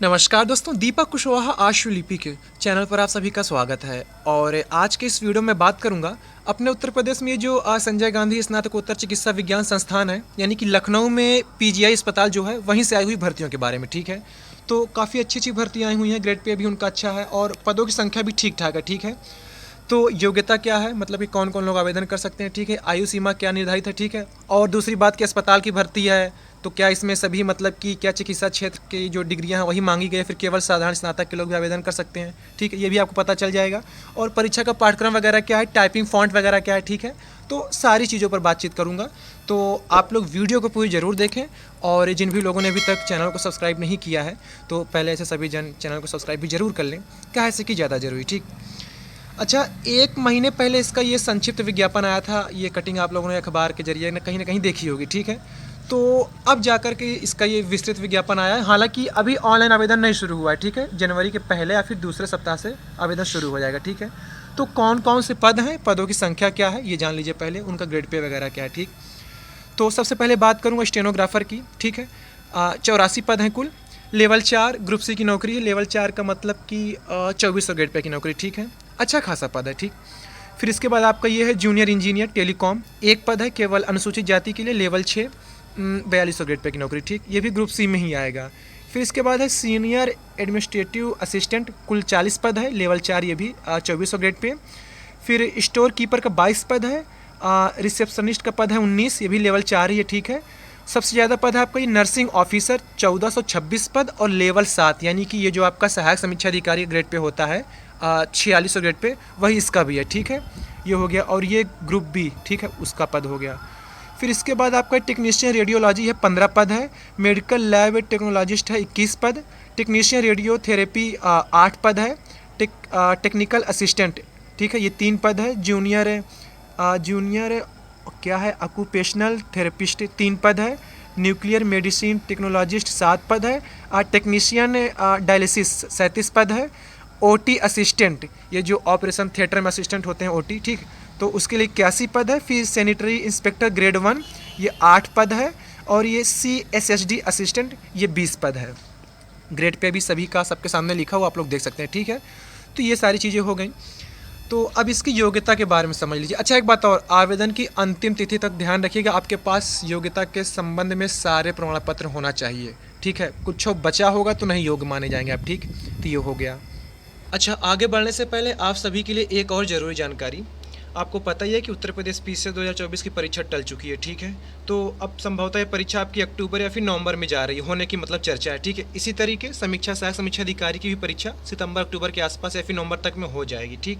नमस्कार दोस्तों, दीपक कुशवाहा आशुलिपि के चैनल पर आप सभी का स्वागत है। और आज के इस वीडियो में बात करूंगा अपने उत्तर प्रदेश में जो संजय गांधी स्नातकोत्तर चिकित्सा विज्ञान संस्थान है, यानी कि लखनऊ में पीजीआई अस्पताल जो है वहीं से आई हुई भर्तियों के बारे में। ठीक है, तो काफ़ी अच्छी भर्तियाँ आई हुई हैं, ग्रेड पे भी उनका अच्छा है और पदों की संख्या भी ठीक ठाक है। ठीक है, तो योग्यता क्या है, मतलब कि कौन कौन लोग आवेदन कर सकते हैं। ठीक है, आयु सीमा क्या निर्धारित है। ठीक है, और दूसरी बात कि अस्पताल की भर्ती है तो क्या इसमें सभी मतलब कि क्या चिकित्सा क्षेत्र की जो डिग्रियां हैं वही मांगी गई, फिर केवल साधारण स्नातक के लोग भी आवेदन कर सकते हैं। ठीक है, ये भी आपको पता चल जाएगा। और परीक्षा का पाठ्यक्रम वगैरह क्या है, टाइपिंग फॉन्ट वगैरह क्या है। ठीक है, तो सारी चीज़ों पर बातचीत करूँगा, तो आप लोग वीडियो को पूरी ज़रूर देखें। और जिन भी लोगों ने अभी तक चैनल को सब्सक्राइब नहीं किया है तो पहले ऐसे सभी जन चैनल को सब्सक्राइब भी ज़रूर कर लें, क्या है कि ज़्यादा ज़रूरी। ठीक, अच्छा, 1 महीने पहले इसका ये संक्षिप्त विज्ञापन आया था, ये कटिंग आप लोगों ने अखबार के जरिए न कहीं देखी होगी। ठीक है, तो अब जाकर के इसका ये विस्तृत विज्ञापन आया है। हालांकि अभी ऑनलाइन आवेदन नहीं शुरू हुआ है। ठीक है, जनवरी के पहले या फिर दूसरे सप्ताह से आवेदन शुरू हो जाएगा। ठीक है, तो कौन कौन से पद हैं, पदों की संख्या क्या है, ये जान लीजिए पहले, उनका ग्रेड पे वगैरह क्या है। ठीक, तो सबसे पहले बात करूँगा स्टेनोग्राफर की। ठीक है, 84 पद हैं कुल। लेवल 4 ग्रुप सी की नौकरी है। लेवल 4 का मतलब कि 2400 ग्रेड पे की नौकरी। ठीक है, अच्छा खासा पद है। ठीक, फिर इसके बाद आपका ये है जूनियर इंजीनियर टेलीकॉम, एक पद है केवल अनुसूचित जाति के लिए। लेवल 6 4200 ग्रेड पे की नौकरी। ठीक, ये भी ग्रुप सी में ही आएगा। फिर इसके बाद है सीनियर एडमिनिस्ट्रेटिव असिस्टेंट, कुल 40 पद है। लेवल 4 ये भी 2400 ग्रेड पे। फिर स्टोर कीपर का 22 पद है। रिसेप्शनिस्ट का पद है 19, ये भी लेवल 4 ही है। ठीक है, सबसे ज़्यादा पद है आपका ये नर्सिंग ऑफिसर, 1426 पद। और लेवल 7 यानी कि ये जो आपका सहायक समीक्षा अधिकारी ग्रेड पे होता है 4600 ग्रेड पे, वही इसका भी है। ठीक है, ये हो गया। और ये ग्रुप बी, ठीक है, उसका पद हो गया। फिर इसके बाद आपका टेक्नीशियन रेडियोलॉजी है, 15 पद है। मेडिकल लैब टेक्नोलॉजिस्ट है 21 पद। टेक्नीशियन रेडियोथेरेपी 8 पद है। टेक्निकल असिस्टेंट, ठीक है, ये 3 पद है। जूनियर क्या है, ऑक्यूपेशनल थेरेपिस्ट 3 पद है। न्यूक्लियर मेडिसिन टेक्नोलॉजिस्ट 7 पद है। टेक्नीशियन डायलिसिस 37 पद है। ओटी असिस्टेंट, ये जो ऑपरेशन थिएटर में असिस्टेंट होते हैं ओटी, ठीक, तो उसके लिए 81 पद है। फिर सैनिटरी इंस्पेक्टर ग्रेड 1 ये 8 पद है। और ये CSSD असिस्टेंट ये 20 पद है। ग्रेड पे भी सभी का सबके सामने लिखा हुआ आप लोग देख सकते हैं। ठीक है, तो ये सारी चीज़ें हो गई। तो अब इसकी योग्यता के बारे में समझ लीजिए। अच्छा, एक बात और, आवेदन की अंतिम तिथि तक ध्यान रखिएगा, आपके पास योग्यता के संबंध में सारे प्रमाण पत्र होना चाहिए। ठीक है, कुछ बचा होगा तो नहीं योग्य माने जाएंगे आप। ठीक, तो ये हो गया। अच्छा, आगे बढ़ने से पहले आप सभी के लिए एक और ज़रूरी जानकारी। आपको पता ही है कि उत्तर प्रदेश पीसीएस 2024 की परीक्षा टल चुकी है। ठीक है, तो अब संभवतः ये परीक्षा आपकी अक्टूबर या फिर नवंबर में जा रही है, होने की मतलब चर्चा है। ठीक है, इसी तरीके सहायक समीक्षा अधिकारी की भी परीक्षा सितंबर अक्टूबर के आसपास या फिर नवंबर तक में हो जाएगी। ठीक,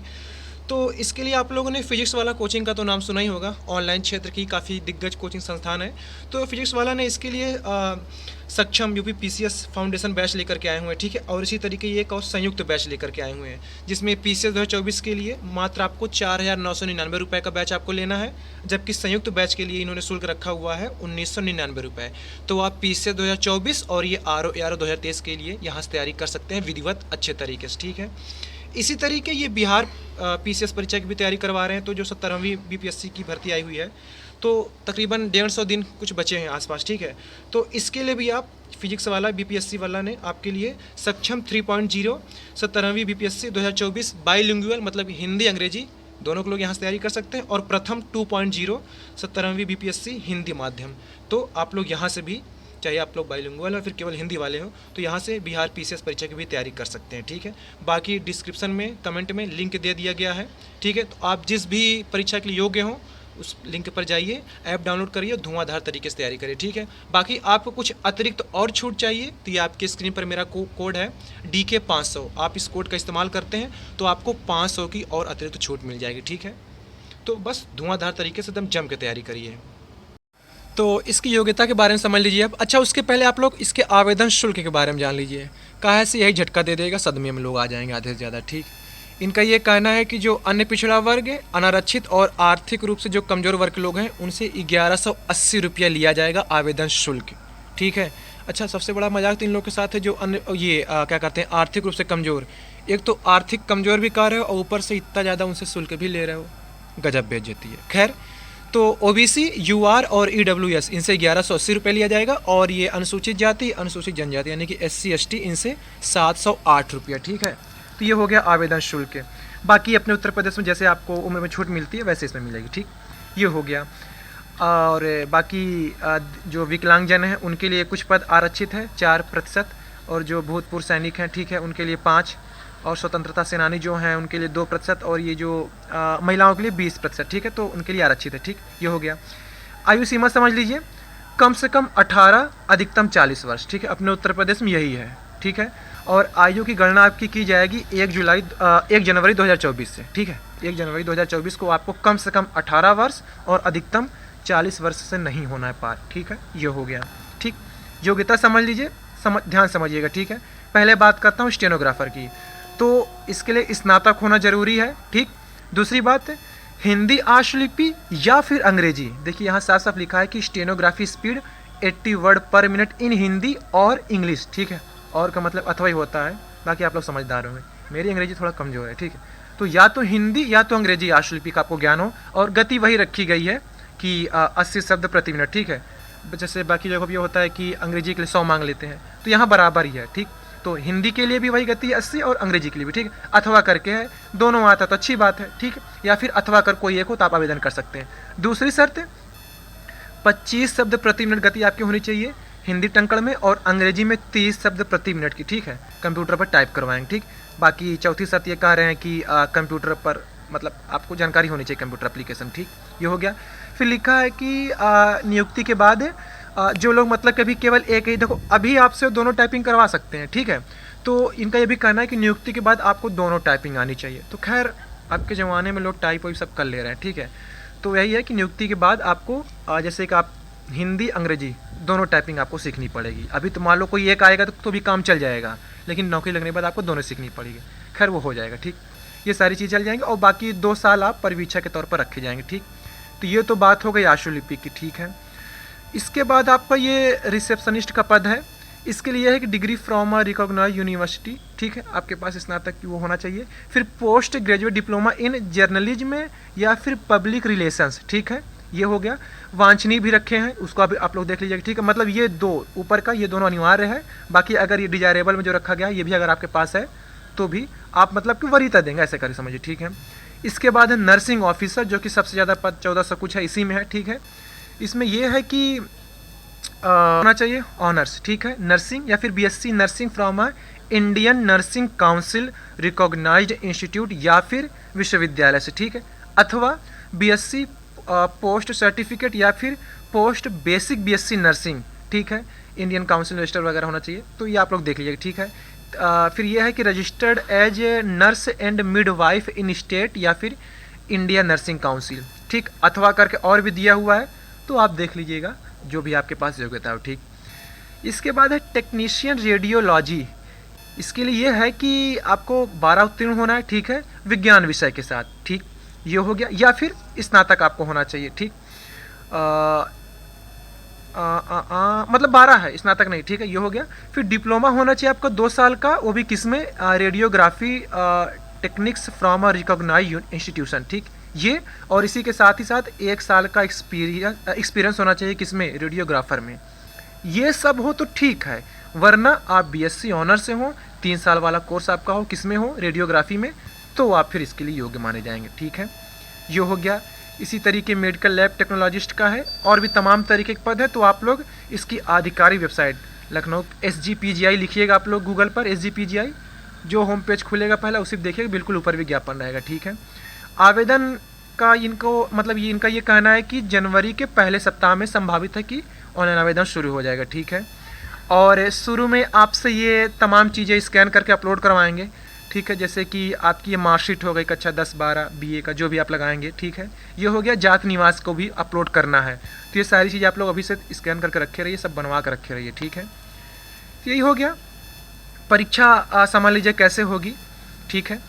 तो इसके लिए आप लोगों ने फिजिक्स वाला कोचिंग का तो नाम सुना ही होगा, ऑनलाइन क्षेत्र की काफ़ी दिग्गज कोचिंग संस्थान है। तो फिजिक्स वाला ने इसके लिए सक्षम यूपी पीसीएस फाउंडेशन बैच लेकर के आए हुए हैं। ठीक है, और इसी तरीके ये एक और संयुक्त बैच लेकर के आए हुए हैं, जिसमें पीसीएस 2024 के लिए मात्र आपको 4999 रुपये का बैच आपको लेना है, जबकि संयुक्त बैच के लिए इन्होंने शुल्क रखा हुआ है 1999 रुपये। तो आप पीसीएस 2024 और ये आरओ 2023 के लिए यहाँ से तैयारी कर सकते हैं विधिवत अच्छे तरीके से। ठीक है, इसी तरीके ये बिहार पीसीएस परीक्षा की भी तैयारी करवा रहे हैं। तो जो 17वीं बीपीएससी की भर्ती आई हुई है, तो तकरीबन 150 दिन कुछ बचे हैं आसपास। ठीक है, तो इसके लिए भी आप फिजिक्स वाला बीपीएससी वाला ने आपके लिए सक्षम 3.0 17वीं बीपीएससी 2024 बाईलिंगुअल, मतलब हिंदी अंग्रेजी दोनों के लोग यहाँ से तैयारी कर सकते हैं। और प्रथम 2.0 17वीं बीपीएससी हिंदी माध्यम, तो आप लोग यहाँ से भी, चाहे आप लोग बाइलिंगुअल हो फिर केवल हिंदी वाले हो, तो यहाँ से बिहार पीसीएस परीक्षा की भी तैयारी कर सकते हैं। ठीक है, बाकी डिस्क्रिप्शन में कमेंट में लिंक दे दिया गया है। ठीक है, तो आप जिस भी परीक्षा के लिए योग्य हो उस लिंक पर जाइए, ऐप डाउनलोड करिए, धुआंधार तरीके से तैयारी करिए। ठीक है, बाकी आपको कुछ अतिरिक्त और छूट चाहिए तो ये आपके स्क्रीन पर मेरा कोड है DK 500, आप इस कोड का इस्तेमाल करते हैं तो आपको 500 की और अतिरिक्त छूट मिल जाएगी। ठीक है, तो बस धुआंधार तरीके से एकदम जम के तैयारी करिए। तो इसकी योग्यता के बारे में समझ लीजिए अब। अच्छा, उसके पहले आप लोग इसके आवेदन शुल्क के बारे में जान लीजिए, काहे से यही झटका दे देगा, सदमे में लोग आ जाएंगे आधे से ज़्यादा। ठीक, इनका ये कहना है कि जो अन्य पिछड़ा वर्ग है, अनारक्षित और आर्थिक रूप से जो कमज़ोर वर्ग के लोग हैं, उनसे 1180 रुपया लिया जाएगा आवेदन शुल्क। ठीक है, अच्छा, सबसे बड़ा मजाक तो इन लोग के साथ है जो अन्य ये क्या कहते हैं आर्थिक रूप से कमज़ोर। एक तो आर्थिक कमज़ोर भी कह रहे हो और ऊपर से इतना ज़्यादा उनसे शुल्क भी ले रहे हो, गजब बेइज्जती है। खैर, तो ओबीसी, यूआर और ईडब्ल्यूएस इनसे 1180 रुपये लिया जाएगा, और ये अनुसूचित जाति, अनुसूचित जनजाति यानी कि एससी एसटी इनसे 708 रुपया, ठीक है। तो ये हो गया आवेदन शुल्क। बाकी अपने उत्तर प्रदेश में जैसे आपको उम्र में छूट मिलती है वैसे इसमें मिलेगी, ठीक। ये हो गया। और बाकी जो विकलांगजन हैं उनके लिए कुछ पद आरक्षित है 4%, और जो भूतपूर्व सैनिक हैं, ठीक है, उनके लिए 5, और स्वतंत्रता सेनानी जो हैं उनके लिए 2%, और ये जो महिलाओं के लिए 20%, ठीक है, तो उनके लिए आरक्षित है, ठीक। ये हो गया। आयु सीमा समझ लीजिए, कम से कम 18, अधिकतम 40 वर्ष, ठीक है, अपने उत्तर प्रदेश में यही है, ठीक है। और आयु की गणना आपकी की जाएगी 1 जनवरी 2024 से, ठीक है। 1 जनवरी 2024 को आपको कम से कम 18 वर्ष और अधिकतम 40 वर्ष से नहीं होना है पार, ठीक है। ये हो गया, ठीक। योग्यता समझ लीजिए, ध्यान समझिएगा, ठीक है। पहले बात करता हूँ स्टेनोग्राफर की, तो इसके लिए स्नातक होना जरूरी है, ठीक। दूसरी बात, हिंदी आशुलिपि या फिर अंग्रेजी। देखिए यहाँ साफ साफ लिखा है कि स्टेनोग्राफी स्पीड 80 वर्ड पर मिनट इन हिंदी और इंग्लिश, ठीक है। और का मतलब अथवा ही होता है, बाकी आप लोग समझदार होंगे, मेरी अंग्रेजी थोड़ा कमजोर है, ठीक है। तो या तो हिंदी या तो अंग्रेजी आशुलिपि का आपको ज्ञान हो, और गति वही रखी गई है कि 80 शब्द प्रति मिनट, ठीक है। जैसे बाकी जगह भी होता है कि अंग्रेजी के लिए 100 मांग लेते हैं, तो यहाँ बराबर ही है, ठीक। तो हिंदी के लिए भी वही गति है 80, और अंग्रेजी के लिए भी, ठीक है। अथवा करके है, दोनों आता तो अच्छी बात है, ठीक है। या फिर अथवा कर कोई एक हो तो आप आवेदन कर सकते हैं। दूसरी शर्त, 25 शब्द प्रति मिनट गति आपकी होनी चाहिए हिंदी टंकण में, और अंग्रेजी में 30 शब्द प्रति मिनट की, ठीक है। कंप्यूटर पर टाइप करवाएंगे, ठीक। बाकी चौथी शर्त ये कह रहे हैं कि कंप्यूटर पर मतलब आपको जानकारी होनी चाहिए कंप्यूटर एप्लीकेशन, ठीक। ये हो गया। फिर लिखा है कि नियुक्ति के बाद जो लोग मतलब कभी केवल एक ही, देखो अभी आपसे दोनों टाइपिंग करवा सकते हैं, ठीक है। तो इनका ये भी कहना है कि नियुक्ति के बाद आपको दोनों टाइपिंग आनी चाहिए। तो खैर आपके ज़माने में लोग टाइप वही सब कर ले रहे हैं, ठीक है। तो यही है कि नियुक्ति के बाद आपको जैसे कि आप हिंदी अंग्रेजी दोनों टाइपिंग आपको सीखनी पड़ेगी। अभी तो मान लो कोई एक आएगा तो भी काम चल जाएगा, लेकिन नौकरी लगने के बाद आपको दोनों सीखनी पड़ेगी। खैर वो हो जाएगा, ठीक। ये सारी चीज़ चल जाएंगी, और बाकी 2 साल आप परिवीक्षा के तौर पर रखे जाएंगे, ठीक। तो ये तो बात हो गई आशुलिपि की, ठीक है। इसके बाद आपका ये रिसेप्शनिस्ट का पद है। इसके लिए है कि degree from a recognised university, ठीक है, आपके पास स्नातक की वो होना चाहिए। फिर post graduate diploma in journalism या फिर पब्लिक रिलेशंस, ठीक है। ये हो गया। वांछनीय भी रखे हैं, उसको अभी आप लोग देख लीजिएगा, ठीक है। मतलब ये दो ऊपर का, ये दोनों अनिवार्य है। बाकी अगर ये डिजायरेबल में जो रखा गया ये भी अगर आपके पास है तो भी आप मतलब कि वरीयता देंगे, ऐसे करें समझिए, ठीक है। इसके बाद है नर्सिंग ऑफिसर, जो कि सबसे ज़्यादा पद 1400 कुछ है, इसी में है, ठीक है। इसमें यह है कि होना चाहिए ऑनर्स, ठीक है, नर्सिंग या फिर BSc nursing from a Indian Nursing Council recognised institute या फिर विश्वविद्यालय से, ठीक है। अथवा बीएससी पोस्ट सर्टिफिकेट या फिर पोस्ट बेसिक बीएससी नर्सिंग, ठीक है, इंडियन काउंसिल रजिस्टर वगैरह होना चाहिए। तो ये आप लोग देख लीजिएगा, ठीक है। फिर यह है कि registered as a nurse and midwife in state या फिर इंडिया नर्सिंग काउंसिल, ठीक। अथवा करके और भी दिया हुआ है, तो आप देख लीजिएगा जो भी आपके पास योग्यता हो, ठीक। इसके बाद है टेक्नीशियन रेडियोलॉजी। इसके लिए यह है कि आपको 12 उत्तीर्ण होना है, ठीक है, विज्ञान विषय के साथ, ठीक। ये हो गया। या फिर स्नातक आपको होना चाहिए, ठीक। मतलब 12 है, स्नातक नहीं, ठीक है। ये हो गया। फिर डिप्लोमा होना चाहिए आपका 2 साल का, वो भी किसमें, radiography techniques from a recognised institution, ठीक। ये और इसी के साथ ही साथ 1 साल का एक्सपीरियंस होना चाहिए किसमें, रेडियोग्राफर में। ये सब हो तो ठीक है, वरना आप बीएससी ऑनर से हो, 3 साल वाला कोर्स आपका हो, किसमें हो, रेडियोग्राफी में, तो आप फिर इसके लिए योग्य माने जाएंगे, ठीक है। ये हो गया। इसी तरीके मेडिकल लैब टेक्नोलॉजिस्ट का है, और भी तमाम तरीके के पद है। तो आप लोग इसकी आधिकारिक वेबसाइट लखनऊ SGPGI लिखिएगा आप लोग गूगल पर, SGPGI जो होम पेज खुलेगा पहला उसी देखिएगा, बिल्कुल ऊपर विज्ञापन रहेगा, ठीक है। आवेदन का इनको मतलब ये इनका ये कहना है कि जनवरी के पहले सप्ताह में संभावित है कि ऑनलाइन आवेदन शुरू हो जाएगा, ठीक है। और शुरू में आपसे ये तमाम चीज़ें स्कैन करके अपलोड करवाएंगे, ठीक है। जैसे कि आपकी ये मार्कशीट हो गई कक्षा 10-12 BA का जो भी आप लगाएंगे, ठीक है। ये हो गया। जात निवास को भी अपलोड करना है, तो ये सारी चीज़ें आप लोग अभी से स्कैन करके रखे रहिए, सब बनवा कर रखे रहिए, ठीक है। तो यही हो गया। परीक्षा समझ लीजिए कैसे होगी, ठीक है।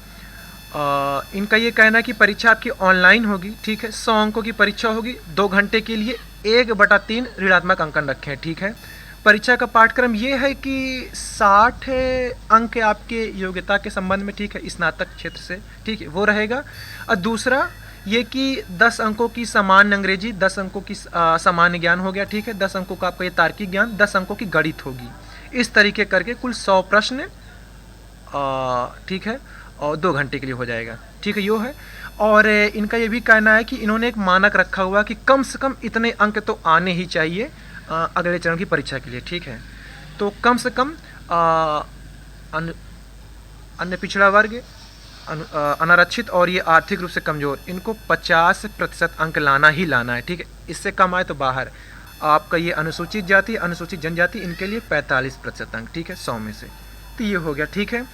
इनका ये कहना है कि परीक्षा आपकी ऑनलाइन होगी, ठीक है। 100 अंकों की परीक्षा होगी, 2 घंटे के लिए 1/3 ऋणात्मक अंकन रखें, ठीक है। परीक्षा का पाठ्यक्रम ये है कि 60 अंक आपके योग्यता के संबंध में, ठीक है, स्नातक क्षेत्र से, ठीक है, वो रहेगा। और दूसरा ये कि 10 अंकों की सामान्य अंग्रेजी, 10 अंकों की सामान्य ज्ञान हो गया, ठीक है। 10 अंकों का आपका ये तार्किक ज्ञान, 10 अंकों की गणित होगी। इस तरीके करके कुल 100 प्रश्न, ठीक है, और 2 घंटे के लिए हो जाएगा, ठीक है। यो है। और इनका ये भी कहना है कि इन्होंने एक मानक रखा हुआ कि कम से कम इतने अंक तो आने ही चाहिए अगले चरण की परीक्षा के लिए, ठीक है। तो कम से कम अन्य पिछड़ा वर्ग, अनारक्षित और ये आर्थिक रूप से कमज़ोर, इनको 50% अंक लाना ही लाना है, ठीक है। इससे कम आए तो बाहर। आपका ये अनुसूचित जाति, अनुसूचित जनजाति, इनके लिए 45% अंक, ठीक है, 100 में से। तो ये हो गया, ठीक है।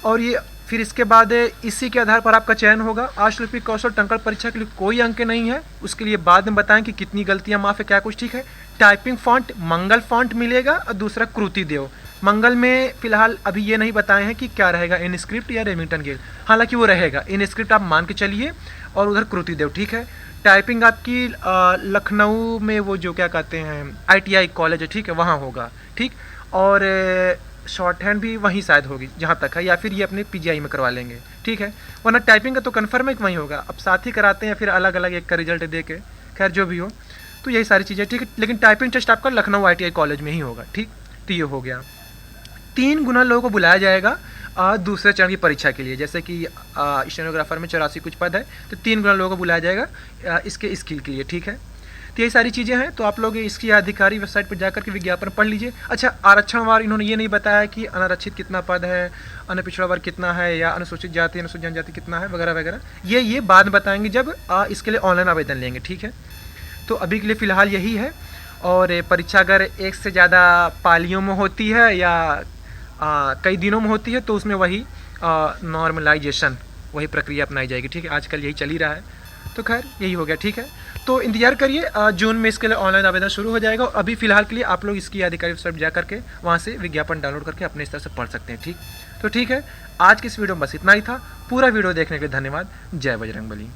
और ये फिर इसके बाद इसी के आधार पर आपका चयन होगा। आशुलिपिक कौशल टंकण परीक्षा के लिए कोई अंक नहीं है, उसके लिए बाद में बताएं कि कितनी गलतियां माफ है, क्या कुछ, ठीक है। टाइपिंग फॉन्ट मंगल फॉन्ट मिलेगा और दूसरा कृति देव। मंगल में फिलहाल अभी ये नहीं बताए हैं कि क्या रहेगा, इनस्क्रिप्ट या रेमिंगटन गेल, हालांकि वो रहेगा। इनस्क्रिप्ट आप मान के चलिए और उधर कृति देव, ठीक है। टाइपिंग आपकी लखनऊ में वो जो क्या कहते हैं ITI कॉलेज है, ठीक है, वहाँ होगा, ठीक। और शॉर्ट हैंड भी वहीं शायद होगी जहाँ तक है, या फिर ये अपने PGI में करवा लेंगे, ठीक है। वरना टाइपिंग का तो कन्फर्म है कि वहीं होगा। अब साथ ही कराते हैं फिर अलग अलग एक का रिजल्ट दे के, खैर जो भी हो। तो यही सारी चीज़ें, ठीक है। लेकिन टाइपिंग टेस्ट आपका लखनऊ ITI कॉलेज में ही होगा, ठीक। तो ये हो गया। 3 गुना लोगों को बुलाया जाएगा दूसरे चरण की परीक्षा के लिए। जैसे कि स्टेनोग्राफर में 84 कुछ पद है, तो 3 गुना लोगों को बुलाया जाएगा इसके स्किल के लिए, ठीक है। तो यही सारी चीज़ें हैं। तो आप लोग इसकी आधिकारिक वेबसाइट पर जाकर के विज्ञापन पढ़ लीजिए। अच्छा, आरक्षणवार इन्होंने ये नहीं बताया कि अनारक्षित कितना पद है, अन्य पिछड़ा वर्ग कितना है, या अनुसूचित जाति अनुसूचित जनजाति कितना है, वगैरह वगैरह। ये बाद में बताएंगे जब इसके लिए ऑनलाइन आवेदन लेंगे, ठीक है। तो अभी के लिए फ़िलहाल यही है। और परीक्षा अगर एक से ज़्यादा पालियों में होती है या कई दिनों में होती है तो उसमें वही नॉर्मलाइजेशन, वही प्रक्रिया अपनाई जाएगी, ठीक है। आजकल यही चल ही रहा है। तो खैर यही हो गया, ठीक है। तो इंतजार करिए, जून में इसके लिए ऑनलाइन आवेदन शुरू हो जाएगा। और अभी फिलहाल के लिए आप लोग इसकी आधिकारिक वेबसाइट जा करके वहाँ से विज्ञापन डाउनलोड करके अपने स्तर से पढ़ सकते हैं, ठीक। तो ठीक है, आज की इस वीडियो में बस इतना ही था। पूरा वीडियो देखने के लिए धन्यवाद। जय बजरंगबली।